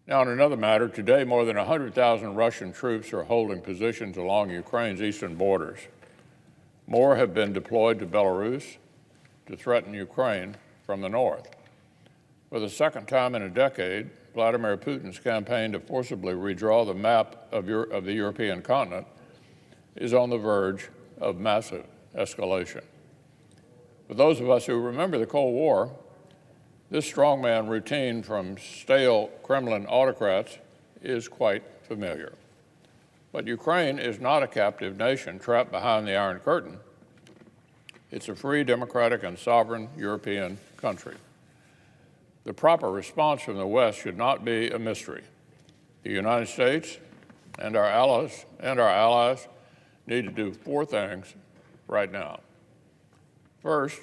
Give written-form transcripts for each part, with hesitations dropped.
Now, on another matter, today more than 100,000 Russian troops are holding positions along Ukraine's eastern borders. More have been deployed to Belarus to threaten Ukraine from the north. For the second time in a decade, Vladimir Putin's campaign to forcibly redraw the map of the European continent is on the verge of massive escalation. For those of us who remember the Cold War, this strongman routine from stale Kremlin autocrats is quite familiar. But Ukraine is not a captive nation trapped behind the Iron Curtain. It's a free, democratic, and sovereign European country. The proper response from the West should not be a mystery. The United States and our allies need to do four things right now. First,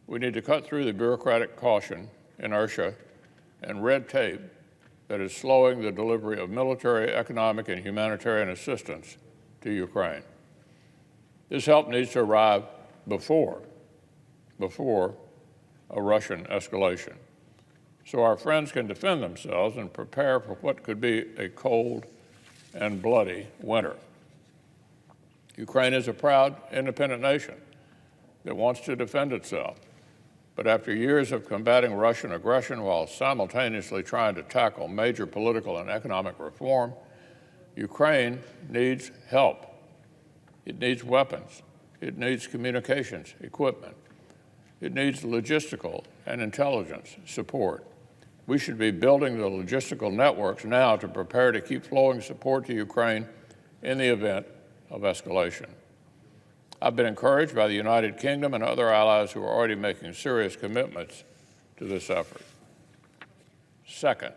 we need to cut through the bureaucratic caution, inertia, and red tape that is slowing the delivery of military, economic, and humanitarian assistance to Ukraine. This help needs to arrive before a Russian escalation, so our friends can defend themselves and prepare for what could be a cold and bloody winter. Ukraine is a proud, independent nation that wants to defend itself. But after years of combating Russian aggression while simultaneously trying to tackle major political and economic reform, Ukraine needs help. It needs weapons. It needs communications equipment. It needs logistical and intelligence support. We should be building the logistical networks now to prepare to keep flowing support to Ukraine in the event of escalation. I've been encouraged by the United Kingdom and other allies who are already making serious commitments to this effort. Second,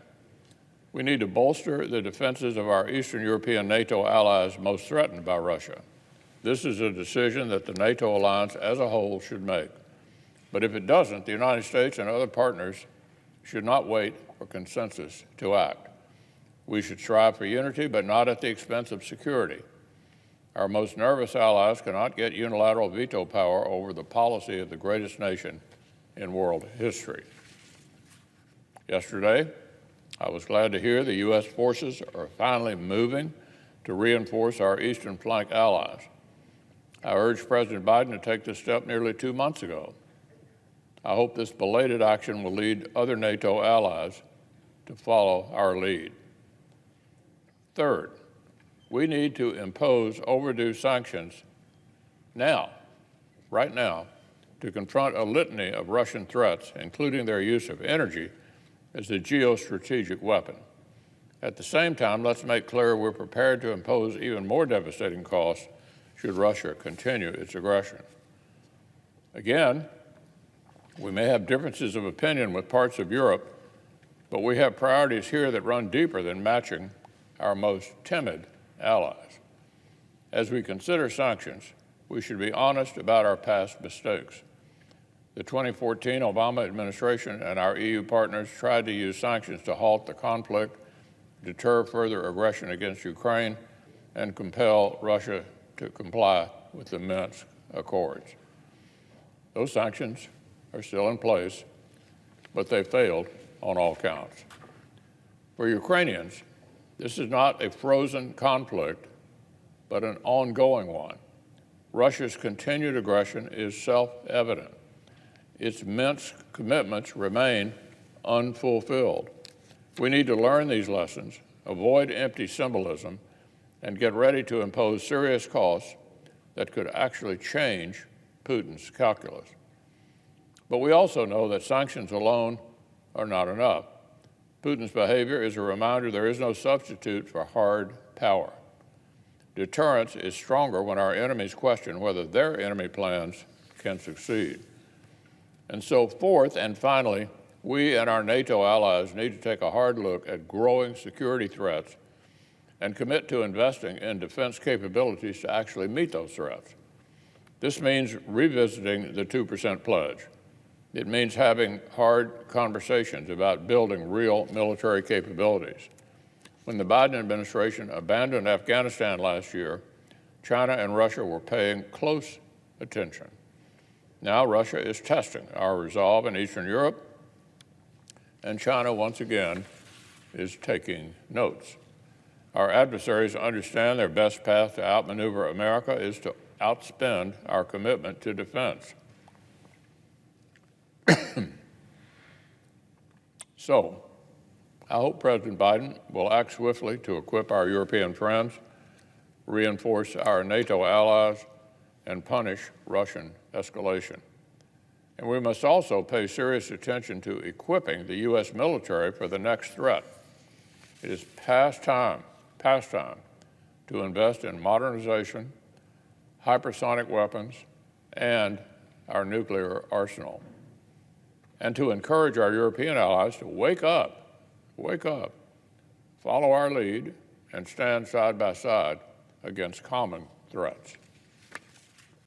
we need to bolster the defenses of our Eastern European NATO allies most threatened by Russia. This is a decision that the NATO alliance as a whole should make. But if it doesn't, the United States and other partners should not wait for consensus to act. We should strive for unity, but not at the expense of security. Our most nervous allies cannot get unilateral veto power over the policy of the greatest nation in world history. Yesterday, I was glad to hear the U.S. forces are finally moving to reinforce our eastern flank allies. I urged President Biden to take this step nearly 2 months ago. I hope this belated action will lead other NATO allies to follow our lead. Third, we need to impose overdue sanctions now, right now, to confront a litany of Russian threats, including their use of energy as a geostrategic weapon. At the same time, let's make clear we're prepared to impose even more devastating costs should Russia continue its aggression. Again, we may have differences of opinion with parts of Europe, but we have priorities here that run deeper than matching our most timid allies. As we consider sanctions, we should be honest about our past mistakes. The 2014 Obama administration and our EU partners tried to use sanctions to halt the conflict, deter further aggression against Ukraine, and compel Russia to comply with the Minsk Accords. Those sanctions are still in place, but they failed on all counts. For Ukrainians, this is not a frozen conflict, but an ongoing one. Russia's continued aggression is self-evident. Its Minsk commitments remain unfulfilled. We need to learn these lessons, avoid empty symbolism, and get ready to impose serious costs that could actually change Putin's calculus. But we also know that sanctions alone are not enough. Putin's behavior is a reminder there is no substitute for hard power. Deterrence is stronger when our enemies question whether their enemy plans can succeed. And so fourth and finally, we and our NATO allies need to take a hard look at growing security threats and commit to investing in defense capabilities to actually meet those threats. This means revisiting the 2% pledge. It means having hard conversations about building real military capabilities. When the Biden administration abandoned Afghanistan last year, China and Russia were paying close attention. Now Russia is testing our resolve in Eastern Europe, and China once again is taking notes. Our adversaries understand their best path to outmaneuver America is to outspend our commitment to defense. So, I hope President Biden will act swiftly to equip our European friends, reinforce our NATO allies, and punish Russian escalation. And we must also pay serious attention to equipping the U.S. military for the next threat. It is past time to invest in modernization, hypersonic weapons, and our nuclear arsenal, and to encourage our European allies to wake up, follow our lead, and stand side by side against common threats.